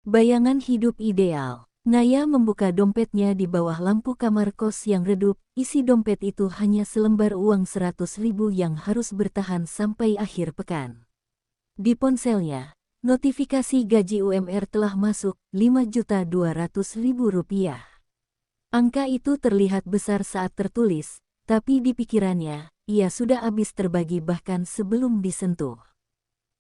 Bayangan hidup ideal. Naya membuka dompetnya di bawah lampu kamar kos yang redup. Isi dompet itu hanya selembar uang 100.000 yang harus bertahan sampai akhir pekan. Di ponselnya, notifikasi gaji UMR telah masuk, Rp5.200.000. Angka itu terlihat besar saat tertulis, tapi di pikirannya, ia sudah habis terbagi bahkan sebelum disentuh.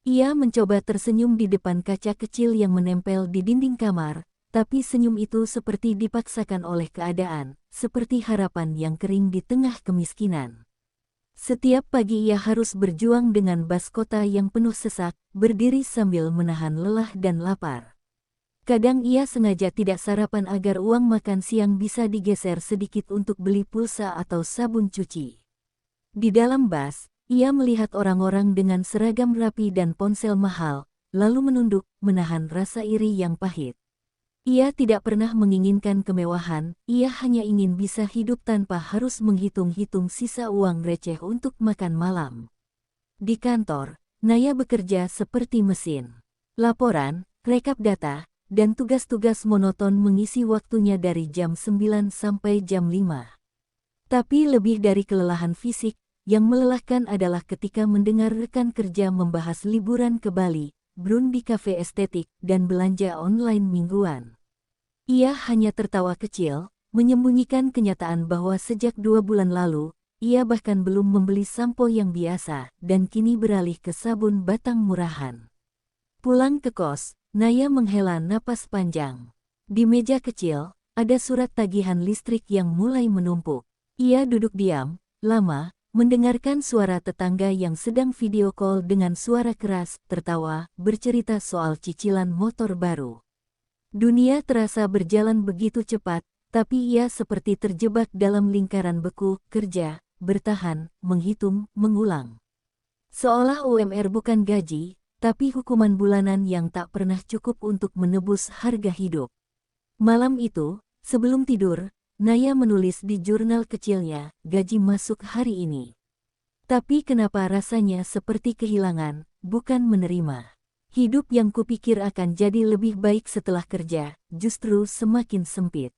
Ia mencoba tersenyum di depan kaca kecil yang menempel di dinding kamar, tapi senyum itu seperti dipaksakan oleh keadaan, seperti harapan yang kering di tengah kemiskinan. Setiap pagi ia harus berjuang dengan bas kota yang penuh sesak, berdiri sambil menahan lelah dan lapar. Kadang ia sengaja tidak sarapan agar uang makan siang bisa digeser sedikit untuk beli pulsa atau sabun cuci. Di dalam bas, ia melihat orang-orang dengan seragam rapi dan ponsel mahal, lalu menunduk, menahan rasa iri yang pahit. Ia tidak pernah menginginkan kemewahan, ia hanya ingin bisa hidup tanpa harus menghitung-hitung sisa uang receh untuk makan malam. Di kantor, Naya bekerja seperti mesin. Laporan, rekap data, dan tugas-tugas monoton mengisi waktunya dari jam 9 sampai jam 5. Tapi lebih dari kelelahan fisik, yang melelahkan adalah ketika mendengar rekan kerja membahas liburan ke Bali, brunch di kafe estetik, dan belanja online mingguan. Ia hanya tertawa kecil, menyembunyikan kenyataan bahwa sejak 2 bulan lalu, ia bahkan belum membeli sampo yang biasa, dan kini beralih ke sabun batang murahan. Pulang ke kos, Naya menghela napas panjang. Di meja kecil, ada surat tagihan listrik yang mulai menumpuk. Ia duduk diam, lama, mendengarkan suara tetangga yang sedang video call dengan suara keras, tertawa, bercerita soal cicilan motor baru. Dunia terasa berjalan begitu cepat, tapi ia seperti terjebak dalam lingkaran beku, kerja, bertahan, menghitung, mengulang. Seolah UMR bukan gaji, tapi hukuman bulanan yang tak pernah cukup untuk menebus harga hidup. Malam itu, sebelum tidur, Naya menulis di jurnal kecilnya, gaji masuk hari ini. Tapi kenapa rasanya seperti kehilangan, bukan menerima. Hidup yang kupikir akan jadi lebih baik setelah kerja, justru semakin sempit.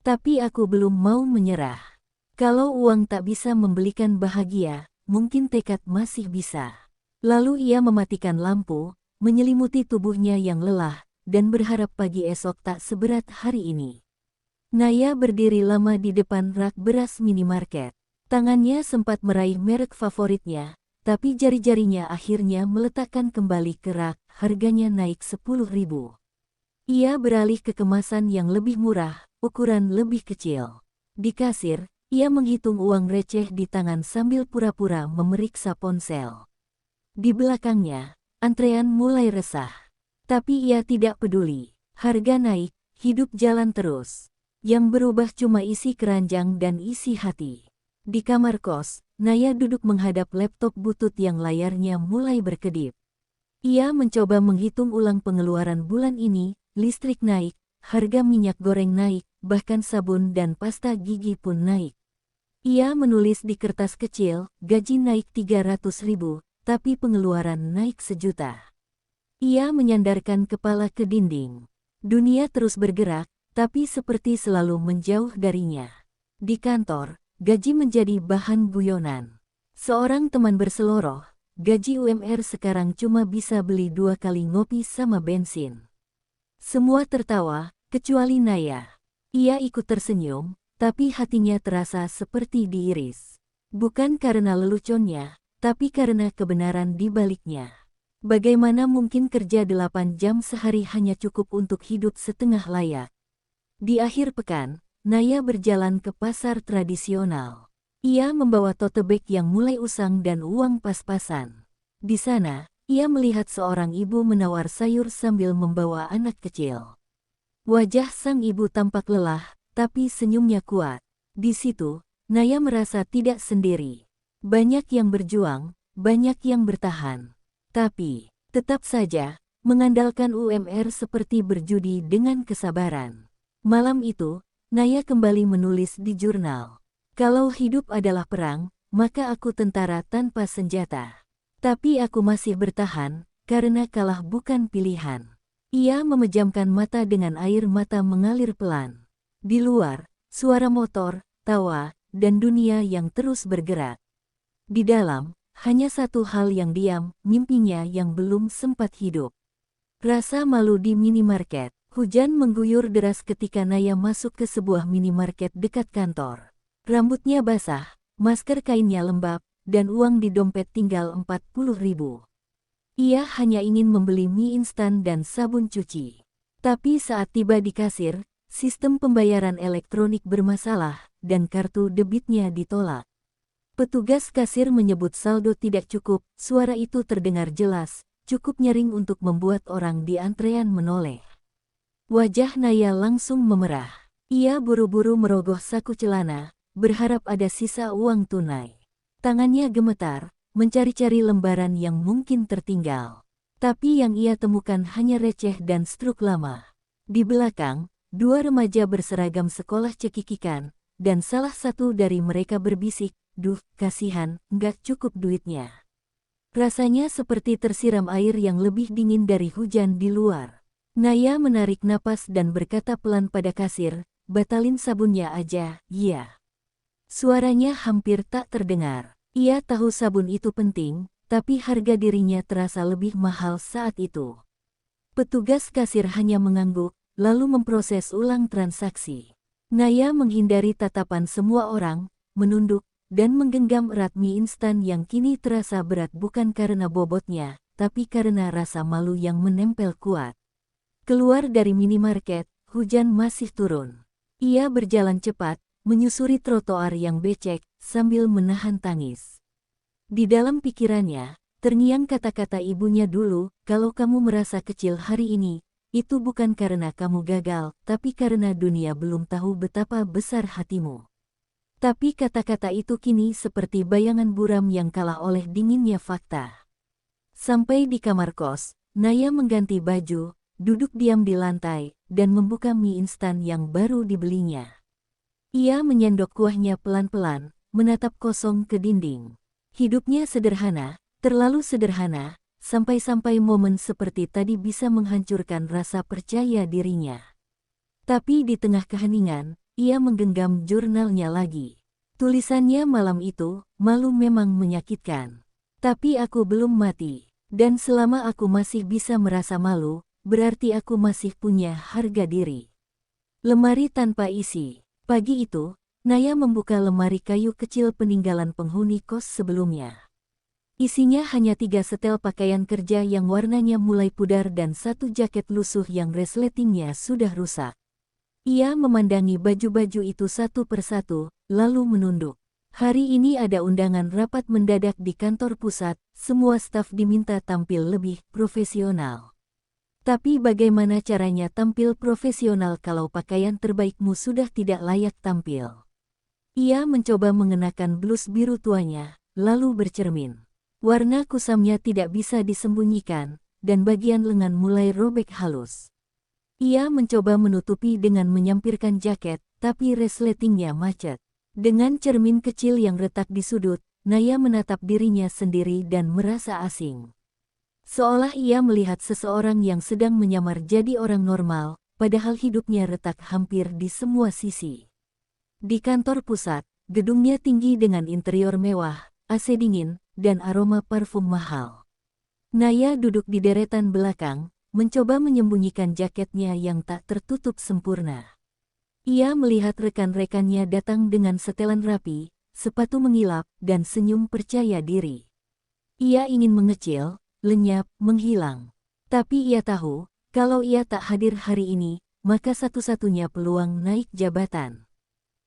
Tapi aku belum mau menyerah. Kalau uang tak bisa membelikan bahagia, mungkin tekad masih bisa. Lalu ia mematikan lampu, menyelimuti tubuhnya yang lelah, dan berharap pagi esok tak seberat hari ini. Naya berdiri lama di depan rak beras minimarket. Tangannya sempat meraih merek favoritnya, tapi jari-jarinya akhirnya meletakkan kembali ke rak, harganya naik 10.000. Ia beralih ke kemasan yang lebih murah, ukuran lebih kecil. Di kasir, ia menghitung uang receh di tangan sambil pura-pura memeriksa ponsel. Di belakangnya, antrean mulai resah. Tapi ia tidak peduli. Harga naik, hidup jalan terus. Yang berubah cuma isi keranjang dan isi hati. Di kamar kos, Naya duduk menghadap laptop butut yang layarnya mulai berkedip. Ia mencoba menghitung ulang pengeluaran bulan ini, listrik naik, harga minyak goreng naik, bahkan sabun dan pasta gigi pun naik. Ia menulis di kertas kecil, gaji naik 300.000, tapi pengeluaran naik 1 juta. Ia menyandarkan kepala ke dinding. Dunia terus bergerak, tapi seperti selalu menjauh darinya. Di kantor, gaji menjadi bahan guyonan. Seorang teman berseloroh, gaji UMR sekarang cuma bisa beli 2 kali ngopi sama bensin. Semua tertawa, kecuali Naya. Ia ikut tersenyum, tapi hatinya terasa seperti diiris. Bukan karena leluconnya, tapi karena kebenaran di baliknya. Bagaimana mungkin kerja 8 jam sehari hanya cukup untuk hidup setengah layak? Di akhir pekan, Naya berjalan ke pasar tradisional. Ia membawa tote bag yang mulai usang dan uang pas-pasan. Di sana, ia melihat seorang ibu menawar sayur sambil membawa anak kecil. Wajah sang ibu tampak lelah, tapi senyumnya kuat. Di situ, Naya merasa tidak sendiri. Banyak yang berjuang, banyak yang bertahan. Tapi, tetap saja, mengandalkan UMR seperti berjudi dengan kesabaran. Malam itu, Naya kembali menulis di jurnal. Kalau hidup adalah perang, maka aku tentara tanpa senjata. Tapi aku masih bertahan, karena kalah bukan pilihan. Ia memejamkan mata dengan air mata mengalir pelan. Di luar, suara motor, tawa, dan dunia yang terus bergerak. Di dalam, hanya satu hal yang diam, mimpinya yang belum sempat hidup. Rasa malu di minimarket. Hujan mengguyur deras ketika Naya masuk ke sebuah minimarket dekat kantor. Rambutnya basah, masker kainnya lembab, dan uang di dompet tinggal 40.000. Ia hanya ingin membeli mie instan dan sabun cuci. Tapi saat tiba di kasir, sistem pembayaran elektronik bermasalah, dan kartu debitnya ditolak. Petugas kasir menyebut saldo tidak cukup, suara itu terdengar jelas, cukup nyaring untuk membuat orang di antrean menoleh. Wajah Naya langsung memerah. Ia buru-buru merogoh saku celana, berharap ada sisa uang tunai. Tangannya gemetar, mencari-cari lembaran yang mungkin tertinggal. Tapi yang ia temukan hanya receh dan struk lama. Di belakang, dua remaja berseragam sekolah cekikikan, dan salah satu dari mereka berbisik, "Duh, kasihan, nggak cukup duitnya." Rasanya seperti tersiram air yang lebih dingin dari hujan di luar. Naya menarik napas dan berkata pelan pada kasir, "Batalin sabunnya aja, ya." Suaranya hampir tak terdengar. Ia tahu sabun itu penting, tapi harga dirinya terasa lebih mahal saat itu. Petugas kasir hanya mengangguk, lalu memproses ulang transaksi. Naya menghindari tatapan semua orang, menunduk, dan menggenggam erat mie instan yang kini terasa berat bukan karena bobotnya, tapi karena rasa malu yang menempel kuat. Keluar dari minimarket, hujan masih turun. Ia berjalan cepat, menyusuri trotoar yang becek, sambil menahan tangis. Di dalam pikirannya, terngiang kata-kata ibunya dulu, "Kalau kamu merasa kecil hari ini, itu bukan karena kamu gagal, tapi karena dunia belum tahu betapa besar hatimu." Tapi kata-kata itu kini seperti bayangan buram yang kalah oleh dinginnya fakta. Sampai di kamar kos, Naya mengganti baju, duduk diam di lantai, dan membuka mie instan yang baru dibelinya. Ia menyendok kuahnya pelan-pelan, menatap kosong ke dinding. Hidupnya sederhana, terlalu sederhana, sampai-sampai momen seperti tadi bisa menghancurkan rasa percaya dirinya. Tapi di tengah keheningan, ia menggenggam jurnalnya lagi. Tulisannya malam itu, "Malu memang menyakitkan. Tapi aku belum mati, dan selama aku masih bisa merasa malu, berarti aku masih punya harga diri." Lemari tanpa isi. Pagi itu, Naya membuka lemari kayu kecil peninggalan penghuni kos sebelumnya. Isinya hanya 3 setel pakaian kerja yang warnanya mulai pudar dan satu jaket lusuh yang resletingnya sudah rusak. Ia memandangi baju-baju itu satu persatu, lalu menunduk. Hari ini ada undangan rapat mendadak di kantor pusat, semua staf diminta tampil lebih profesional. Tapi bagaimana caranya tampil profesional kalau pakaian terbaikmu sudah tidak layak tampil? Ia mencoba mengenakan blus biru tuanya, lalu bercermin. Warna kusamnya tidak bisa disembunyikan, dan bagian lengan mulai robek halus. Ia mencoba menutupi dengan menyampirkan jaket, tapi resletingnya macet. Dengan cermin kecil yang retak di sudut, Naya menatap dirinya sendiri dan merasa asing. Seolah ia melihat seseorang yang sedang menyamar jadi orang normal, padahal hidupnya retak hampir di semua sisi. Di kantor pusat, gedungnya tinggi dengan interior mewah, AC dingin, dan aroma parfum mahal. Naya duduk di deretan belakang, mencoba menyembunyikan jaketnya yang tak tertutup sempurna. Ia melihat rekan-rekannya datang dengan setelan rapi, sepatu mengilap, dan senyum percaya diri. Ia ingin mengecil, lenyap, menghilang. Tapi ia tahu, kalau ia tak hadir hari ini, maka satu-satunya peluang naik jabatan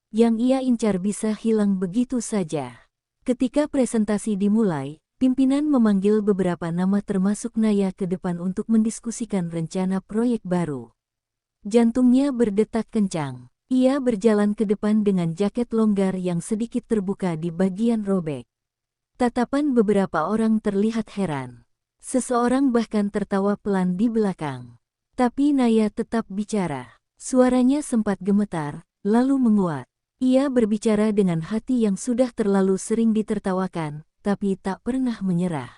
yang ia incar bisa hilang begitu saja. Ketika presentasi dimulai, pimpinan memanggil beberapa nama termasuk Naya ke depan untuk mendiskusikan rencana proyek baru. Jantungnya berdetak kencang. Ia berjalan ke depan dengan jaket longgar yang sedikit terbuka di bagian robek. Tatapan beberapa orang terlihat heran. Seseorang bahkan tertawa pelan di belakang. Tapi Naya tetap bicara. Suaranya sempat gemetar, lalu menguat. Ia berbicara dengan hati yang sudah terlalu sering ditertawakan, tapi tak pernah menyerah.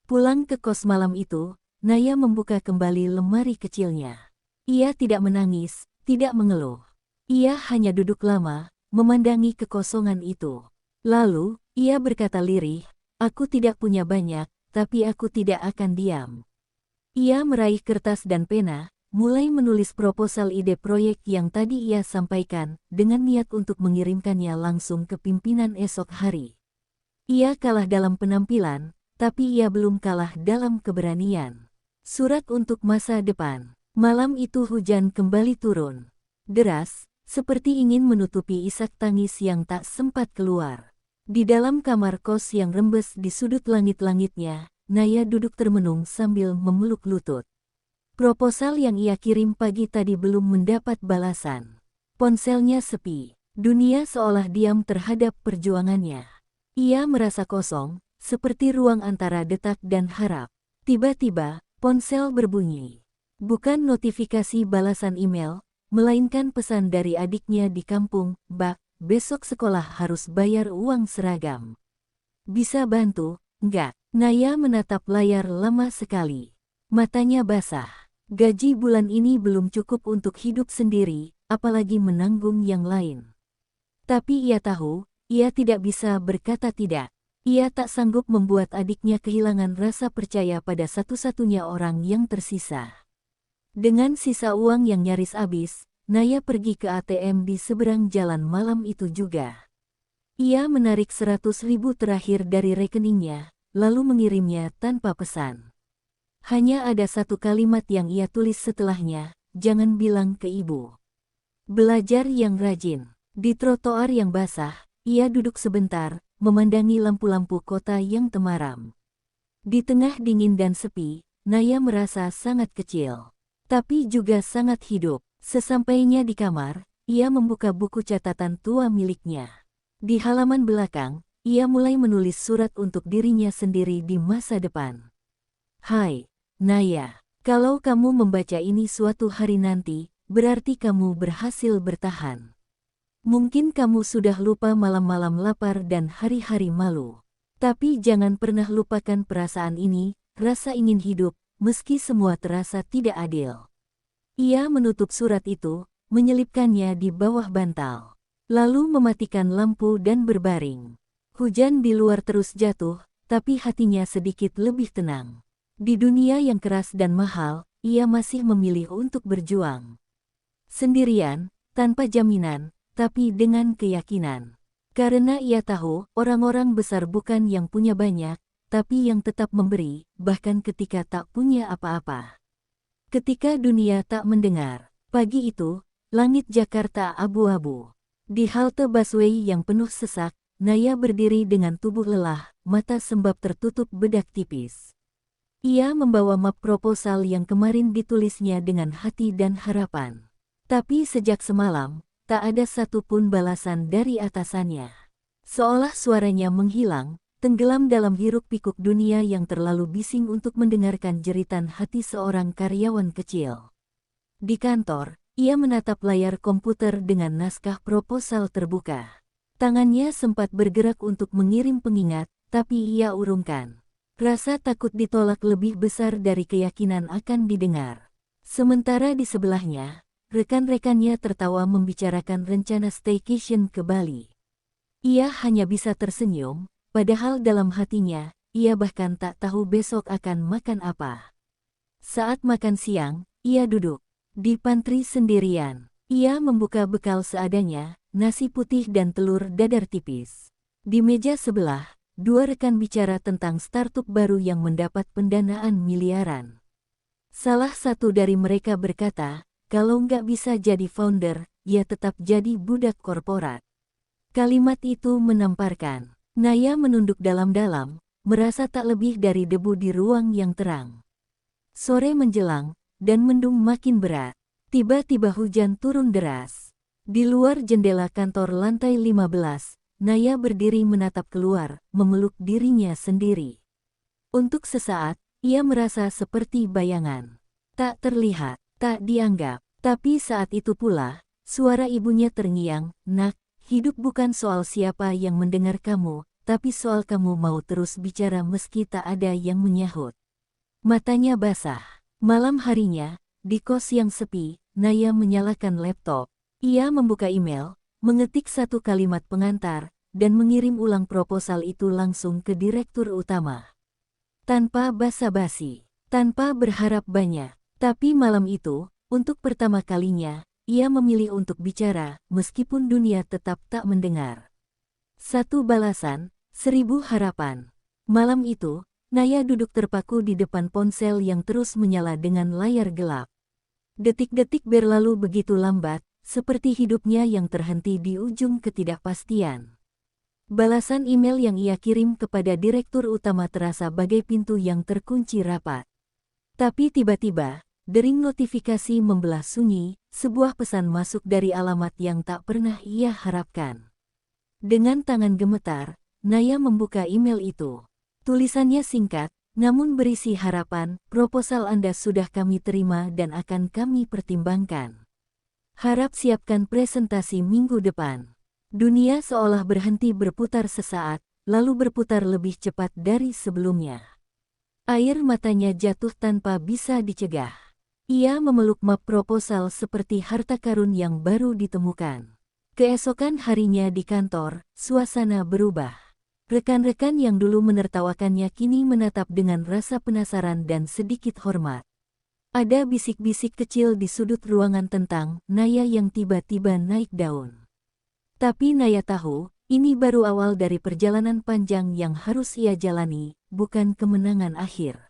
Pulang ke kos malam itu, Naya membuka kembali lemari kecilnya. Ia tidak menangis, tidak mengeluh. Ia hanya duduk lama, memandangi kekosongan itu. Lalu, ia berkata lirih, "Aku tidak punya banyak, tapi aku tidak akan diam." Ia meraih kertas dan pena, mulai menulis proposal ide proyek yang tadi ia sampaikan, dengan niat untuk mengirimkannya langsung ke pimpinan esok hari. Ia kalah dalam penampilan, tapi ia belum kalah dalam keberanian. Surat untuk masa depan. Malam itu hujan kembali turun. Deras, seperti ingin menutupi isak tangis yang tak sempat keluar. Di dalam kamar kos yang rembes di sudut langit-langitnya, Naya duduk termenung sambil memeluk lutut. Proposal yang ia kirim pagi tadi belum mendapat balasan. Ponselnya sepi. Dunia seolah diam terhadap perjuangannya. Ia merasa kosong, seperti ruang antara detak dan harap. Tiba-tiba, ponsel berbunyi. Bukan notifikasi balasan email, melainkan pesan dari adiknya di kampung, "Bak, besok sekolah harus bayar uang seragam. Bisa bantu, enggak?" Naya menatap layar lama sekali. Matanya basah. Gaji bulan ini belum cukup untuk hidup sendiri, apalagi menanggung yang lain. Tapi ia tahu, ia tidak bisa berkata tidak. Ia tak sanggup membuat adiknya kehilangan rasa percaya pada satu-satunya orang yang tersisa. Dengan sisa uang yang nyaris habis, Naya pergi ke ATM di seberang jalan malam itu juga. Ia menarik 100.000 terakhir dari rekeningnya, lalu mengirimnya tanpa pesan. Hanya ada satu kalimat yang ia tulis setelahnya, "Jangan bilang ke ibu." Belajar yang rajin. Di trotoar yang basah, ia duduk sebentar, memandangi lampu-lampu kota yang temaram. Di tengah dingin dan sepi, Naya merasa sangat kecil. Tapi juga sangat hidup. Sesampainya di kamar, ia membuka buku catatan tua miliknya. Di halaman belakang, ia mulai menulis surat untuk dirinya sendiri di masa depan. "Hai, Naya, kalau kamu membaca ini suatu hari nanti, berarti kamu berhasil bertahan. Mungkin kamu sudah lupa malam-malam lapar dan hari-hari malu. Tapi jangan pernah lupakan perasaan ini, rasa ingin hidup, meski semua terasa tidak adil." Ia menutup surat itu, menyelipkannya di bawah bantal. Lalu mematikan lampu dan berbaring. Hujan di luar terus jatuh, tapi hatinya sedikit lebih tenang. Di dunia yang keras dan mahal, ia masih memilih untuk berjuang. Sendirian, tanpa jaminan, tapi dengan keyakinan. Karena ia tahu, orang-orang besar bukan yang punya banyak, tapi yang tetap memberi, bahkan ketika tak punya apa-apa. Ketika dunia tak mendengar. Pagi itu, langit Jakarta abu-abu. Di halte busway yang penuh sesak, Naya berdiri dengan tubuh lelah, mata sembab tertutup bedak tipis. Ia membawa map proposal yang kemarin ditulisnya dengan hati dan harapan. Tapi sejak semalam, tak ada satupun balasan dari atasannya. Seolah suaranya menghilang, tenggelam dalam hiruk-pikuk dunia yang terlalu bising untuk mendengarkan jeritan hati seorang karyawan kecil. Di kantor, ia menatap layar komputer dengan naskah proposal terbuka. Tangannya sempat bergerak untuk mengirim pengingat, tapi ia urungkan. Rasa takut ditolak lebih besar dari keyakinan akan didengar. Sementara di sebelahnya, rekan-rekannya tertawa membicarakan rencana staycation ke Bali. Ia hanya bisa tersenyum, padahal dalam hatinya, ia bahkan tak tahu besok akan makan apa. Saat makan siang, ia duduk di pantry sendirian. Ia membuka bekal seadanya, nasi putih dan telur dadar tipis. Di meja sebelah, dua rekan bicara tentang startup baru yang mendapat pendanaan miliaran. Salah satu dari mereka berkata, kalau nggak bisa jadi founder, ya tetap jadi budak korporat. Kalimat itu menamparkan. Naya menunduk dalam-dalam, merasa tak lebih dari debu di ruang yang terang. Sore menjelang, dan mendung makin berat. Tiba-tiba hujan turun deras. Di luar jendela kantor lantai 15, Naya berdiri menatap keluar, memeluk dirinya sendiri. Untuk sesaat, ia merasa seperti bayangan. Tak terlihat, tak dianggap. Tapi saat itu pula, suara ibunya terngiang, "Nak, hidup bukan soal siapa yang mendengar kamu, tapi soal kamu mau terus bicara meski tak ada yang menyahut." Matanya basah. Malam harinya, di kos yang sepi, Naya menyalakan laptop. Ia membuka email, mengetik satu kalimat pengantar, dan mengirim ulang proposal itu langsung ke direktur utama. Tanpa basa-basi, tanpa berharap banyak. Tapi malam itu, untuk pertama kalinya, ia memilih untuk bicara, meskipun dunia tetap tak mendengar. Satu balasan, 1000 harapan. Malam itu, Naya duduk terpaku di depan ponsel yang terus menyala dengan layar gelap. Detik-detik berlalu begitu lambat, seperti hidupnya yang terhenti di ujung ketidakpastian. Balasan email yang ia kirim kepada direktur utama terasa bagai pintu yang terkunci rapat. Tapi tiba-tiba, dering notifikasi membelah sunyi, sebuah pesan masuk dari alamat yang tak pernah ia harapkan. Dengan tangan gemetar, Naya membuka email itu. Tulisannya singkat, namun berisi harapan, proposal Anda sudah kami terima dan akan kami pertimbangkan. Harap siapkan presentasi minggu depan. Dunia seolah berhenti berputar sesaat, lalu berputar lebih cepat dari sebelumnya. Air matanya jatuh tanpa bisa dicegah. Ia memeluk map proposal seperti harta karun yang baru ditemukan. Keesokan harinya di kantor, suasana berubah. Rekan-rekan yang dulu menertawakannya kini menatap dengan rasa penasaran dan sedikit hormat. Ada bisik-bisik kecil di sudut ruangan tentang Naya yang tiba-tiba naik daun. Tapi Naya tahu, ini baru awal dari perjalanan panjang yang harus ia jalani, bukan kemenangan akhir.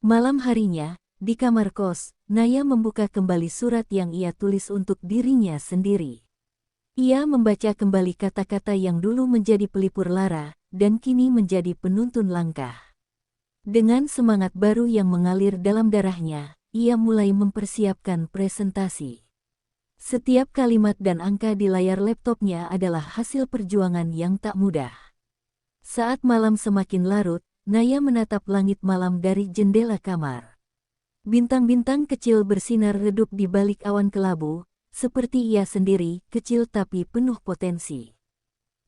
Malam harinya, di kamar kos, Naya membuka kembali surat yang ia tulis untuk dirinya sendiri. Ia membaca kembali kata-kata yang dulu menjadi pelipur lara, dan kini menjadi penuntun langkah. Dengan semangat baru yang mengalir dalam darahnya, ia mulai mempersiapkan presentasi. Setiap kalimat dan angka di layar laptopnya adalah hasil perjuangan yang tak mudah. Saat malam semakin larut, Naya menatap langit malam dari jendela kamar. Bintang-bintang kecil bersinar redup di balik awan kelabu, seperti ia sendiri, kecil tapi penuh potensi.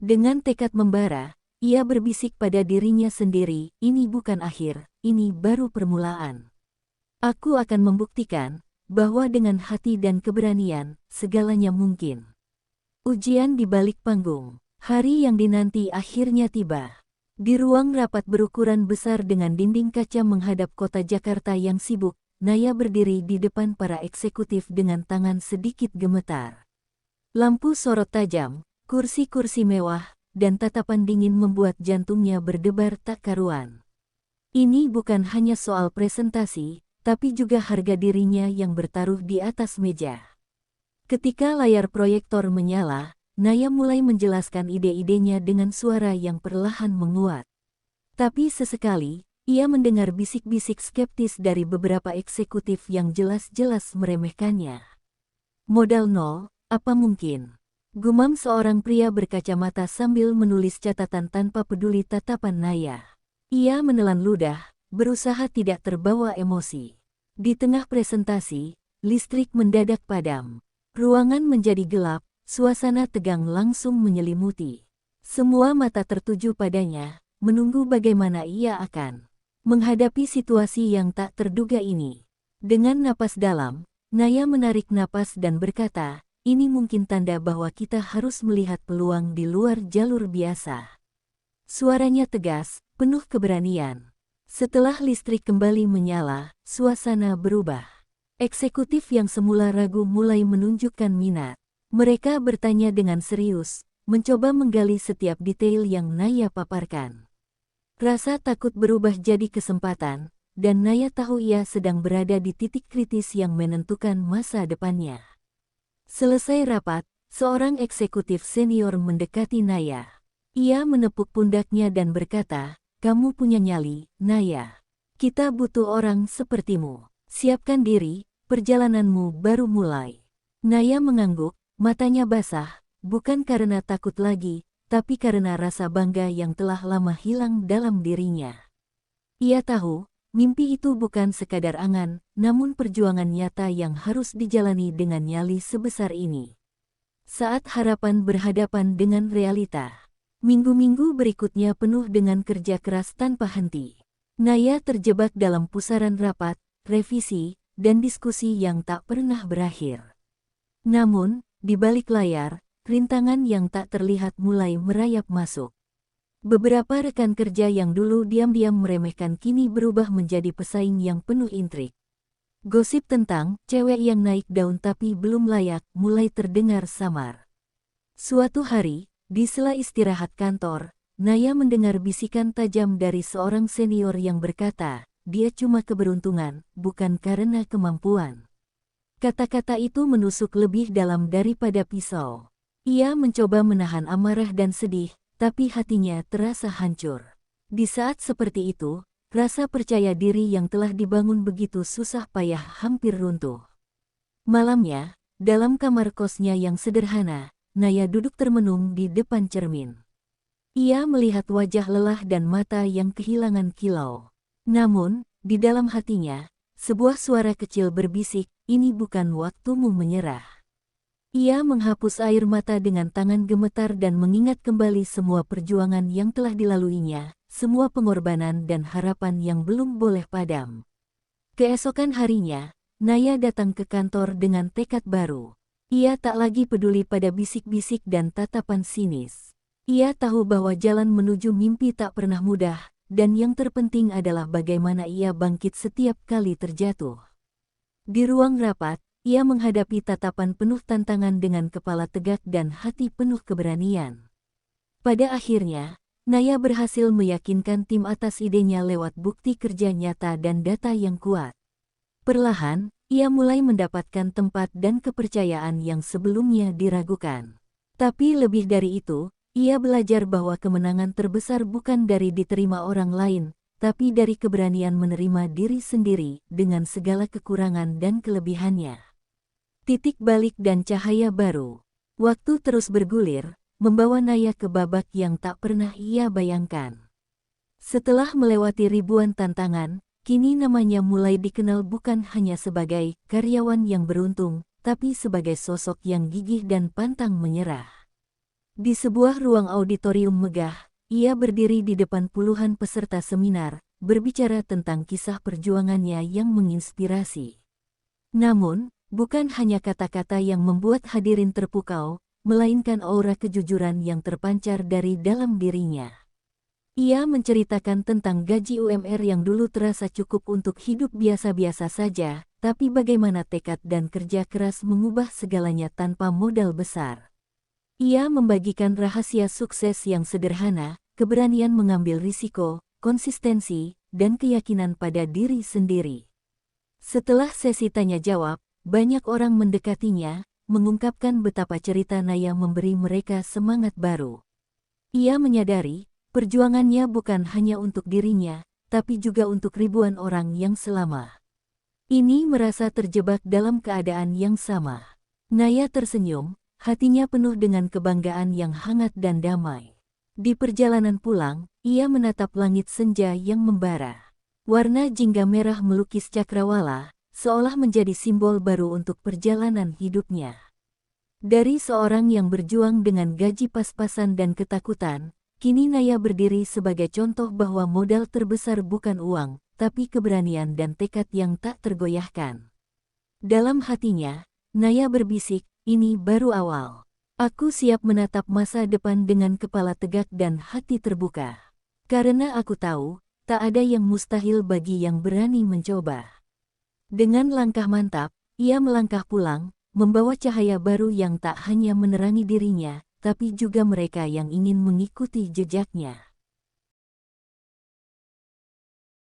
Dengan tekad membara, ia berbisik pada dirinya sendiri, ini bukan akhir, ini baru permulaan. Aku akan membuktikan bahwa dengan hati dan keberanian, segalanya mungkin. Ujian di balik panggung. Hari yang dinanti akhirnya tiba. Di ruang rapat berukuran besar dengan dinding kaca menghadap kota Jakarta yang sibuk, Naya berdiri di depan para eksekutif dengan tangan sedikit gemetar. Lampu sorot tajam, kursi-kursi mewah, dan tatapan dingin membuat jantungnya berdebar tak karuan. Ini bukan hanya soal presentasi, tapi juga harga dirinya yang bertaruh di atas meja. Ketika layar proyektor menyala, Naya mulai menjelaskan ide-idenya dengan suara yang perlahan menguat. Tapi sesekali, ia mendengar bisik-bisik skeptis dari beberapa eksekutif yang jelas-jelas meremehkannya. Modal nol, apa mungkin? Gumam seorang pria berkacamata sambil menulis catatan tanpa peduli tatapan Naya. Ia menelan ludah, berusaha tidak terbawa emosi. Di tengah presentasi, listrik mendadak padam. Ruangan menjadi gelap, suasana tegang langsung menyelimuti. Semua mata tertuju padanya, menunggu bagaimana ia akan menghadapi situasi yang tak terduga ini. Dengan napas dalam, Naya menarik napas dan berkata, ini mungkin tanda bahwa kita harus melihat peluang di luar jalur biasa. Suaranya tegas, penuh keberanian. Setelah listrik kembali menyala, suasana berubah. Eksekutif yang semula ragu mulai menunjukkan minat. Mereka bertanya dengan serius, mencoba menggali setiap detail yang Naya paparkan. Rasa takut berubah jadi kesempatan, dan Naya tahu ia sedang berada di titik kritis yang menentukan masa depannya. Selesai rapat, seorang eksekutif senior mendekati Naya. Ia menepuk pundaknya dan berkata, kamu punya nyali, Naya. Kita butuh orang sepertimu. Siapkan diri, perjalananmu baru mulai. Naya mengangguk, matanya basah, bukan karena takut lagi, tapi karena rasa bangga yang telah lama hilang dalam dirinya. Ia tahu, mimpi itu bukan sekadar angan, namun perjuangan nyata yang harus dijalani dengan nyali sebesar ini. Saat harapan berhadapan dengan realita, minggu-minggu berikutnya penuh dengan kerja keras tanpa henti. Naya terjebak dalam pusaran rapat, revisi, dan diskusi yang tak pernah berakhir. Namun, di balik layar, rintangan yang tak terlihat mulai merayap masuk. Beberapa rekan kerja yang dulu diam-diam meremehkan kini berubah menjadi pesaing yang penuh intrik. Gosip tentang cewek yang naik daun tapi belum layak mulai terdengar samar. Suatu hari, di sela istirahat kantor, Naya mendengar bisikan tajam dari seorang senior yang berkata, dia cuma keberuntungan, bukan karena kemampuan. Kata-kata itu menusuk lebih dalam daripada pisau. Ia mencoba menahan amarah dan sedih, tapi hatinya terasa hancur. Di saat seperti itu, rasa percaya diri yang telah dibangun begitu susah payah hampir runtuh. Malamnya, dalam kamar kosnya yang sederhana, Naya duduk termenung di depan cermin. Ia melihat wajah lelah dan mata yang kehilangan kilau. Namun, di dalam hatinya, sebuah suara kecil berbisik, ini bukan waktumu menyerah. Ia menghapus air mata dengan tangan gemetar dan mengingat kembali semua perjuangan yang telah dilaluinya, semua pengorbanan dan harapan yang belum boleh padam. Keesokan harinya, Naya datang ke kantor dengan tekad baru. Ia tak lagi peduli pada bisik-bisik dan tatapan sinis. Ia tahu bahwa jalan menuju mimpi tak pernah mudah, dan yang terpenting adalah bagaimana ia bangkit setiap kali terjatuh. Di ruang rapat, ia menghadapi tatapan penuh tantangan dengan kepala tegak dan hati penuh keberanian. Pada akhirnya, Naya berhasil meyakinkan tim atas idenya lewat bukti kerja nyata dan data yang kuat. Perlahan, ia mulai mendapatkan tempat dan kepercayaan yang sebelumnya diragukan. Tapi lebih dari itu, ia belajar bahwa kemenangan terbesar bukan dari diterima orang lain, tapi dari keberanian menerima diri sendiri dengan segala kekurangan dan kelebihannya. Titik balik dan cahaya baru. Waktu terus bergulir, membawa Naya ke babak yang tak pernah ia bayangkan. Setelah melewati ribuan tantangan, kini namanya mulai dikenal bukan hanya sebagai karyawan yang beruntung, tapi sebagai sosok yang gigih dan pantang menyerah. Di sebuah ruang auditorium megah, ia berdiri di depan puluhan peserta seminar, berbicara tentang kisah perjuangannya yang menginspirasi. Namun, bukan hanya kata-kata yang membuat hadirin terpukau, melainkan aura kejujuran yang terpancar dari dalam dirinya. Ia menceritakan tentang gaji UMR yang dulu terasa cukup untuk hidup biasa-biasa saja, tapi bagaimana tekad dan kerja keras mengubah segalanya tanpa modal besar. Ia membagikan rahasia sukses yang sederhana, keberanian mengambil risiko, konsistensi, dan keyakinan pada diri sendiri. Setelah sesi tanya-jawab, banyak orang mendekatinya, mengungkapkan betapa cerita Naya memberi mereka semangat baru. Ia menyadari, perjuangannya bukan hanya untuk dirinya, tapi juga untuk ribuan orang yang selama ini merasa terjebak dalam keadaan yang sama. Naya tersenyum, hatinya penuh dengan kebanggaan yang hangat dan damai. Di perjalanan pulang, ia menatap langit senja yang membara. Warna jingga merah melukis cakrawala, seolah menjadi simbol baru untuk perjalanan hidupnya. Dari seorang yang berjuang dengan gaji pas-pasan dan ketakutan, kini Naya berdiri sebagai contoh bahwa modal terbesar bukan uang, tapi keberanian dan tekad yang tak tergoyahkan. Dalam hatinya, Naya berbisik, ini baru awal. Aku siap menatap masa depan dengan kepala tegak dan hati terbuka. Karena aku tahu, tak ada yang mustahil bagi yang berani mencoba. Dengan langkah mantap, ia melangkah pulang, membawa cahaya baru yang tak hanya menerangi dirinya, tapi juga mereka yang ingin mengikuti jejaknya.